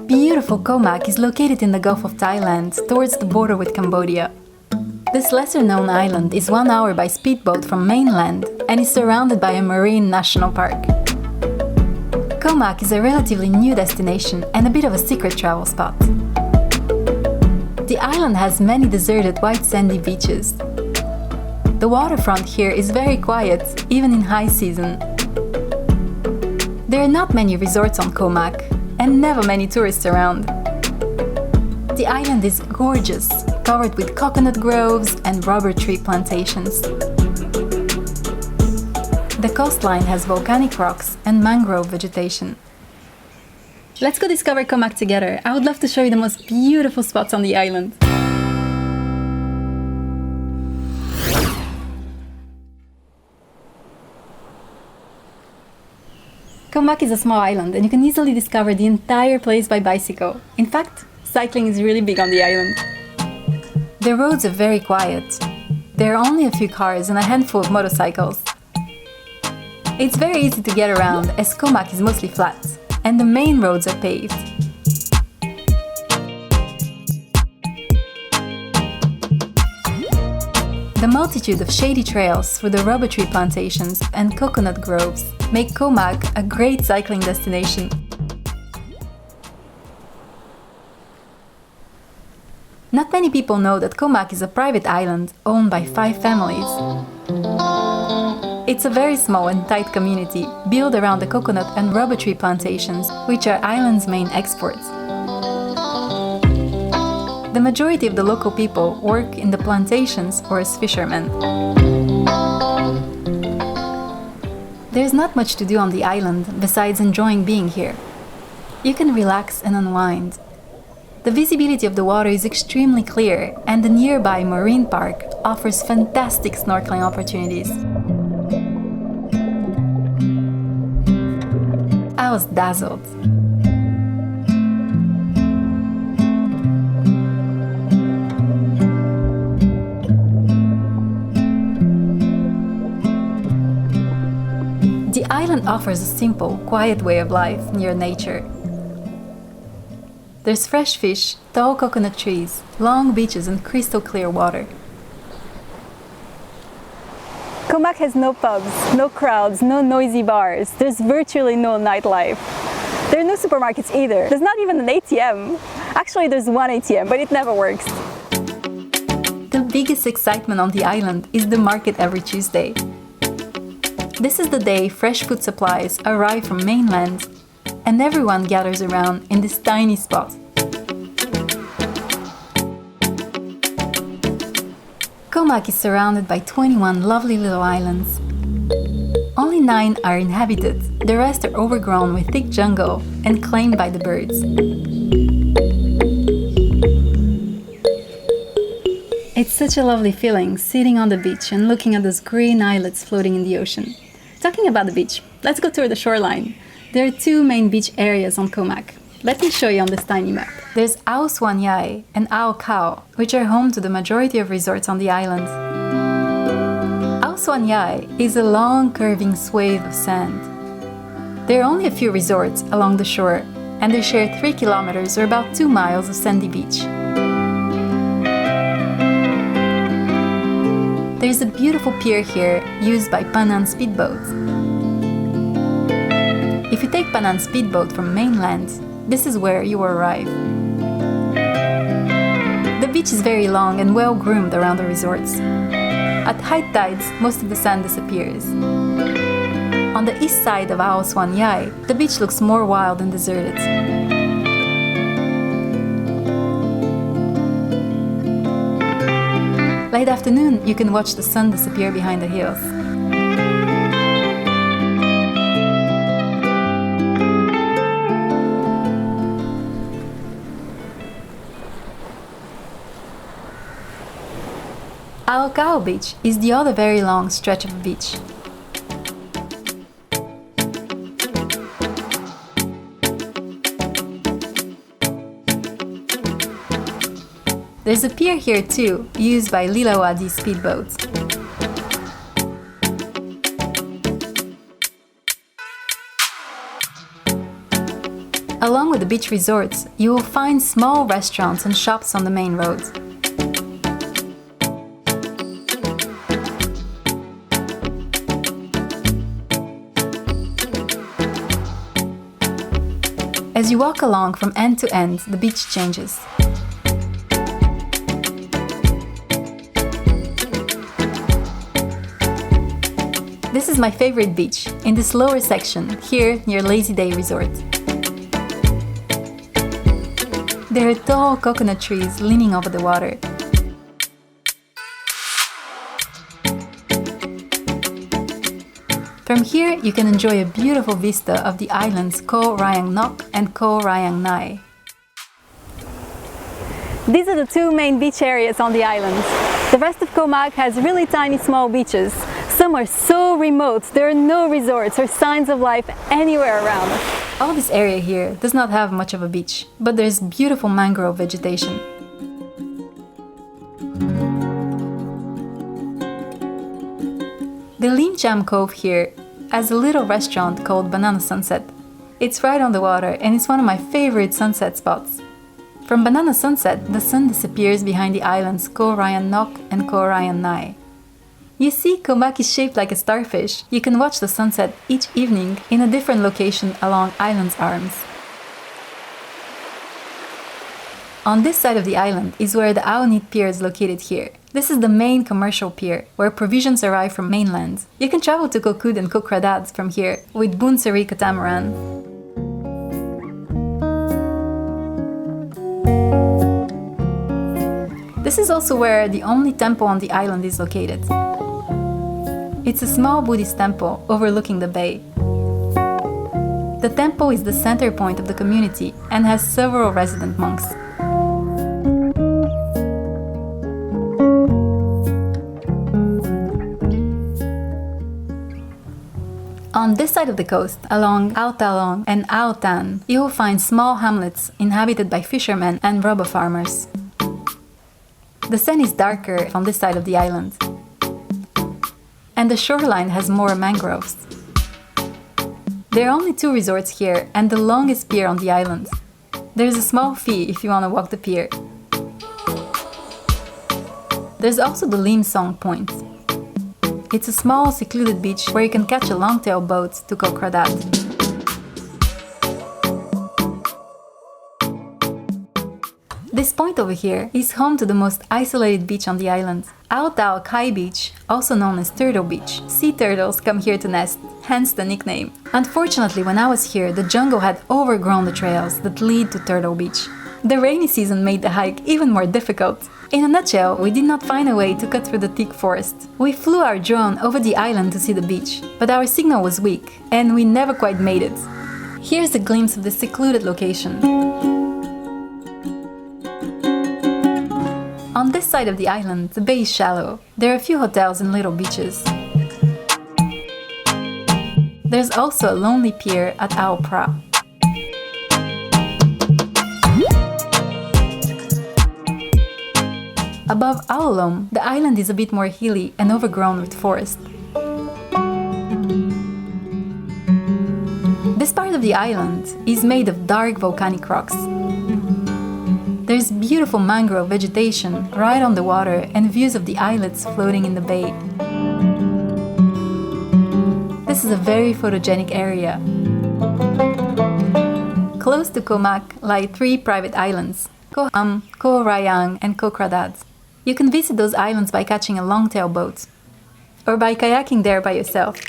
beautiful Koh Mak is located in the Gulf of Thailand, towards the border with Cambodia. This lesser-known island is 1 hour by speedboat from mainland and is surrounded by a marine national park. Koh Mak is a relatively new destination and a bit of a secret travel spot. The island has many deserted white sandy beaches. The waterfront here is very quiet, even in high season. There are not many resorts on Koh Mak, and never many tourists around. The island is gorgeous, covered with coconut groves and rubber tree plantations. The coastline has volcanic rocks and mangrove vegetation. Let's go discover Koh Mak together. I would love to show you the most beautiful spots on the island. Koh Mak is a small island and you can easily discover the entire place by bicycle. In fact, cycling is really big on the island. The roads are very quiet. There are only a few cars and a handful of motorcycles. It's very easy to get around as Koh Mak is mostly flat and the main roads are paved. The multitude of shady trails through the rubber tree plantations and coconut groves make Koh Mak a great cycling destination. Not many people know that Koh Mak is a private island owned by 5 families. It's a very small and tight community built around the coconut and rubber tree plantations, which are island's main exports. The majority of the local people work in the plantations or as fishermen. There's not much to do on the island besides enjoying being here. You can relax and unwind. The visibility of the water is extremely clear and the nearby marine park offers fantastic snorkeling opportunities. I was dazzled. The island offers a simple, quiet way of life near nature. There's fresh fish, tall coconut trees, long beaches and crystal clear water. Koh Mak has no pubs, no crowds, no noisy bars. There's virtually no nightlife. There are no supermarkets either. There's not even an ATM. Actually, there's one ATM, but it never works. The biggest excitement on the island is the market every Tuesday. This is the day fresh food supplies arrive from mainland and everyone gathers around in this tiny spot. Koh Mak is surrounded by 21 lovely little islands. Only 9 are inhabited, the rest are overgrown with thick jungle and claimed by the birds. It's such a lovely feeling sitting on the beach and looking at those green islets floating in the ocean. Talking about the beach, let's go tour the shoreline. There are 2 main beach areas on Koh Mak. Let me show you on this tiny map. There's Suan Yai and Kao, which are home to the majority of resorts on the island. Suan Yai is a long curving swathe of sand. There are only a few resorts along the shore, and they share 3 kilometers or about 2 miles of sandy beach. There's a beautiful pier here used by Panan speedboats. If you take Panan speedboat from mainland, this is where you arrive. The beach is very long and well groomed around the resorts. At high tides, most of the sand disappears. On the east side of Suan Yai, the beach looks more wild and deserted. Late afternoon, you can watch the sun disappear behind the hills. Kao Beach is the other very long stretch of beach. There's a pier here too, used by Lilawadi speedboats. Along with the beach resorts, you will find small restaurants and shops on the main roads. As you walk along from end to end, the beach changes. This is my favorite beach, in this lower section, here near Lazy Day Resort. There are tall coconut trees leaning over the water. From here, you can enjoy a beautiful vista of the islands Koh Rayang and Koh Rayang. These are the two main beach areas on the island. The rest of Koh Mak has really tiny small beaches. Some are so remote, there are no resorts or signs of life anywhere around. All this area here does not have much of a beach, but there's beautiful mangrove vegetation. The Laem Cove here has a little restaurant called Banana Sunset. It's right on the water and it's one of my favorite sunset spots. From Banana Sunset, the sun disappears behind the islands Koh Rayang and Koh Rayang. You see, Koh Mak is shaped like a starfish. You can watch the sunset each evening in a different location along island's arms. On this side of the island is where the Nid Pier is located here. This is the main commercial pier, where provisions arrive from mainland. You can travel to Koh Kud and Koh Kradat from here with Bunsari catamaran. This is also where the only temple on the island is located. It's a small Buddhist temple overlooking the bay. The temple is the center point of the community and has several resident monks. On this side of the coast, along Ao Talong and Ao Tan, you will find small hamlets inhabited by fishermen and rubber farmers. The sand is darker on this side of the island, and the shoreline has more mangroves. There are only 2 resorts here and the longest pier on the island. There's a small fee if you want to walk the pier. There's also the Lim Song Point. It's a small secluded beach where you can catch a longtail boat to Koh Kradat. This point over here is home to the most isolated beach on the island. Kao Beach, also known as Turtle Beach. Sea turtles come here to nest, hence the nickname. Unfortunately, when I was here, the jungle had overgrown the trails that lead to Turtle Beach. The rainy season made the hike even more difficult. In a nutshell, we did not find a way to cut through the thick forest. We flew our drone over the island to see the beach, but our signal was weak, and we never quite made it. Here's a glimpse of the secluded location. On this side of the island, the bay is shallow. There are a few hotels and little beaches. There's also a lonely pier at Ao Pra. Above Ao Lom, the island is a bit more hilly and overgrown with forest. This part of the island is made of dark volcanic rocks. There's beautiful mangrove vegetation right on the water and views of the islets floating in the bay. This is a very photogenic area. Close to Koh Mak lie 3 private islands, Kham, Koh Rayang and Koh Kradat. You can visit those islands by catching a longtail boat, or by kayaking there by yourself.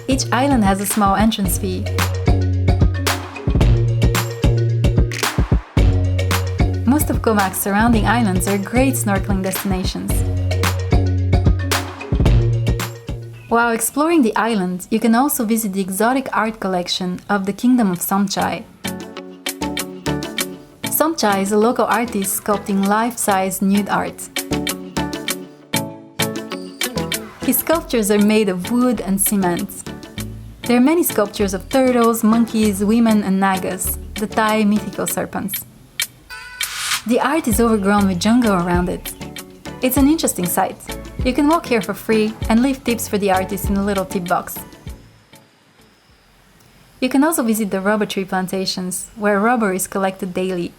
Each island has a small entrance fee. Most of Koh Mak's surrounding islands are great snorkeling destinations. While exploring the island, you can also visit the exotic art collection of the Kingdom of Somchai. Somchai is a local artist sculpting life-size nude art. His sculptures are made of wood and cement. There are many sculptures of turtles, monkeys, women and nagas, the Thai mythical serpents. The art is overgrown with jungle around it. It's an interesting sight. You can walk here for free and leave tips for the artist in a little tip box. You can also visit the rubber tree plantations, where rubber is collected daily.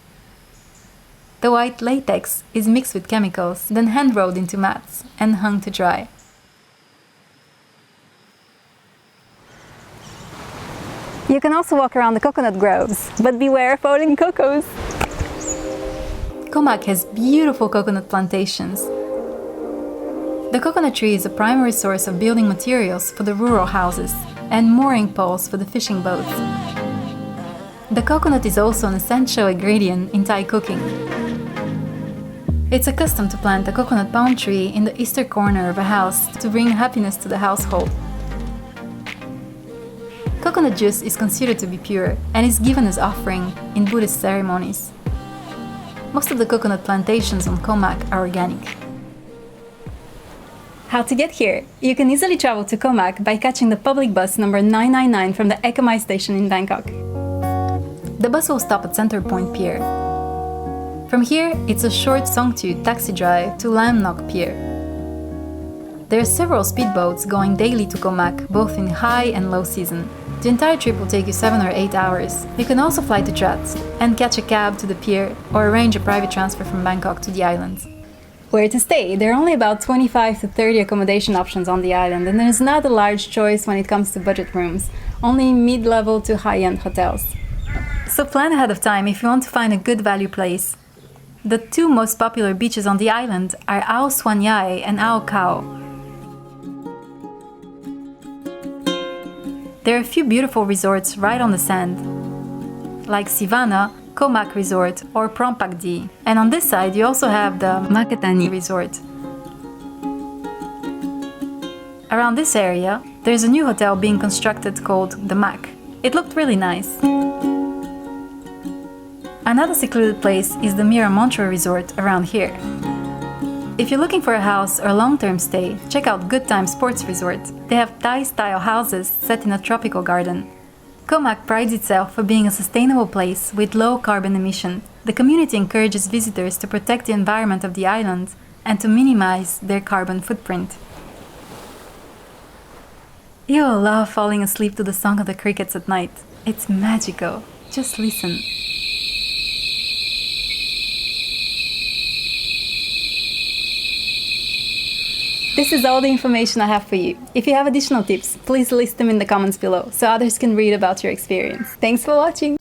The white latex is mixed with chemicals, then hand-rolled into mats and hung to dry. You can also walk around the coconut groves, but beware falling cocos. Koh Mak has beautiful coconut plantations. The coconut tree is a primary source of building materials for the rural houses and mooring poles for the fishing boats. The coconut is also an essential ingredient in Thai cooking. It's a custom to plant a coconut palm tree in the eastern corner of a house to bring happiness to the household. Coconut juice is considered to be pure and is given as offering in Buddhist ceremonies. Most of the coconut plantations on Koh Mak are organic. How to get here? You can easily travel to Koh Mak by catching the public bus number 999 from the Accommodation in Bangkok. The bus will stop at Center Point Pier. From here, it's a short Somchai taxi drive to Laem Pier. There are several speedboats going daily to Koh Mak, both in high and low season. The entire trip will take you 7 or 8 hours. You can also fly to Kradat and catch a cab to the pier or arrange a private transfer from Bangkok to the islands. Where to stay? There are only about 25 to 30 accommodation options on the island, and there is not a large choice when it comes to budget rooms, only mid-level to high-end hotels. So plan ahead of time if you want to find a good value place. The two most popular beaches on the island are Suan Yai and Kao. There are a few beautiful resorts right on the sand, like Sivana, Koh Mak Resort or Prompakdi. And on this side you also have the Makatani Resort. Around this area, there's a new hotel being constructed called the Mak. It looked really nice. Another secluded place is the Miramontra Resort around here. If you're looking for a house or long-term stay, check out Good Time Sports Resort. They have Thai-style houses set in a tropical garden. Koh Mak prides itself for being a sustainable place with low carbon emission. The community encourages visitors to protect the environment of the island and to minimize their carbon footprint. You'll love falling asleep to the song of the crickets at night. It's magical. Just listen. This is all the information I have for you. If you have additional tips, please list them in the comments below so others can read about your experience. Thanks for watching!